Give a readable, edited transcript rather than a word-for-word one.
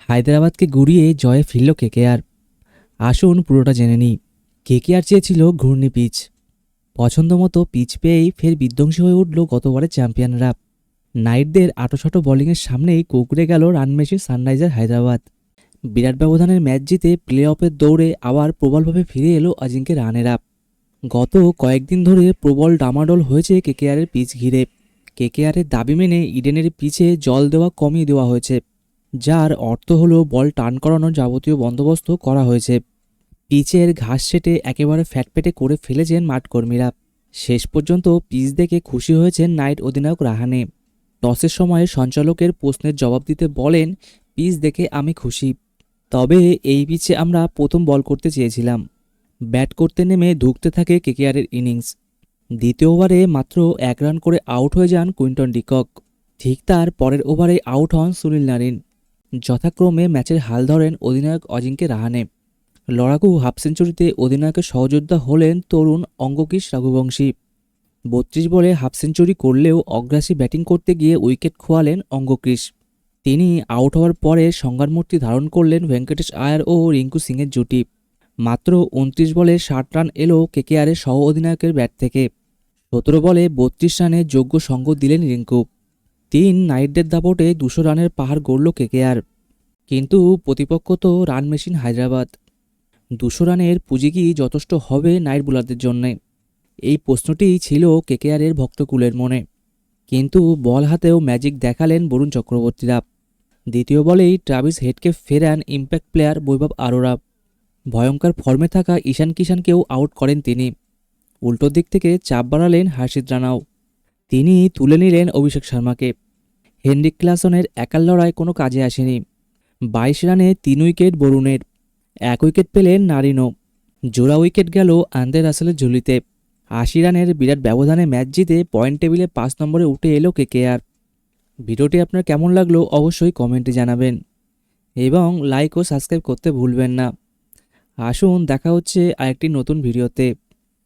হায়দ্রাবাদকে গুড়িয়ে জয়ে ফিরল কেকেআর। আসুন পুরোটা জেনে নিই। কেকেআর চেয়েছিল ঘূর্ণি পিচ, পছন্দমতো পিচ পেয়েই ফের বিধ্বংসী হয়ে উঠল গতবারের চ্যাম্পিয়নরা। নাইটদের আটোসাটো বোলিংয়ের সামনেই কুঁকড়ে গেল রান মেশিন সানরাইজার হায়দ্রাবাদ। বিরাট ব্যবধানের ম্যাচ জিতে প্লে অফের দৌড়ে আবার প্রবলভাবে ফিরে এলো অজিঙ্ক্য রাহানেরা। গত কয়েকদিন ধরে প্রবল ডামাডোল হয়েছে কেকেআরের পিচ ঘিরে। কেকেআরের দাবি মেনে ইডেনের পিচে জল দেওয়া কমিয়ে দেওয়া হয়েছে, যার অর্থ হলো বল টার্ন করানোর যাবতীয় বন্দোবস্ত করা হয়েছে। পিচের ঘাস সেটে একেবারে ফ্যাটপেটে করে ফেলেছেন মাঠকর্মীরা। শেষ পর্যন্ত পিচ দেখে খুশি হয়েছেন নাইট অধিনায়ক রাহানে। টসের সময় সঞ্চালকের প্রশ্নের জবাব দিতে বলেন, পিচ দেখে আমি খুশি, তবে এই পিচে আমরা প্রথম বল করতে চেয়েছিলাম। ব্যাট করতে নেমে ধুঁকতে থাকে কেকেআরের ইনিংস। দ্বিতীয় ওভারে মাত্র 1 রান করে আউট হয়ে যান কুইন্টন ডিকক। ঠিক তার পরের ওভারে আউট হন সুনীল নারিন। যথাক্রমে ম্যাচের হাল ধরেন অধিনায়ক অজিঙ্ক্য রাহানে। লড়াকু হাফ সেঞ্চুরিতে অধিনায়কের সহযোদ্ধা হলেন তরুণ অঙ্গকিশ রঘুবংশী। 32 বলে হাফ সেঞ্চুরি করলেও অগ্রাসী ব্যাটিং করতে গিয়ে উইকেট খোয়ালেন অঙ্গকিশ। তিনি আউট হওয়ার পরে সংজ্ঞার মূর্তি ধারণ করলেন ভেঙ্কটেশ আয়ার ও রিঙ্কু সিংয়ের জুটি। মাত্র 29 বলে 60 রান এলো কেকেআরের সহ অধিনায়কের ব্যাট থেকে। 17 বলে 32 রানে যোগ্য সঙ্গ দিলেন রিঙ্কু। নাইটদের দাপটে 200 রানের পাহাড় গড়ল কেকেআর। কিন্তু প্রতিপক্ষ তো রান মেশিন হায়দ্রাবাদ। 200 রানের পুঁজি কি যথেষ্ট হবে নাইট বোলারদের জন্যে? এই প্রশ্নটিই ছিল কেকেআরের ভক্তকুলের মনে। কিন্তু বল হাতেও ম্যাজিক দেখালেন বরুণ চক্রবর্তীরা। দ্বিতীয় বলেই ট্রাভিস হেডকে ফেরান ইম্প্যাক্ট প্লেয়ার বৈভব আরোরা। ভয়ঙ্কর ফর্মে থাকা ঈশান কিষানকেও আউট করেন তিনি। উল্টো দিক থেকে চাপ বাড়ালেন হার্ষিদ রানাও। তিনি তুলে নিলেন অভিষেক শর্মাকে। হেনরিক ক্লাসনের একার লড়াই কোনো কাজে আসেনি। 22 রানে 3 উইকেট বরুণের, 1 উইকেট পেলেন নারিনও। জোড়া উইকেট গেল আন্দ্রে রাসেলের ঝুলিতে। 80 রানের বিরাট ব্যবধানে ম্যাচ জিতে পয়েন্ট টেবিলে 5 নম্বরে উঠে এলো কেকেআর। ভিডিওটি আপনার কেমন লাগলো অবশ্যই কমেন্টে জানাবেন এবং লাইক ও সাবস্ক্রাইব করতে ভুলবেন না। আসুন দেখা হচ্ছে আরেকটি নতুন ভিডিওতে।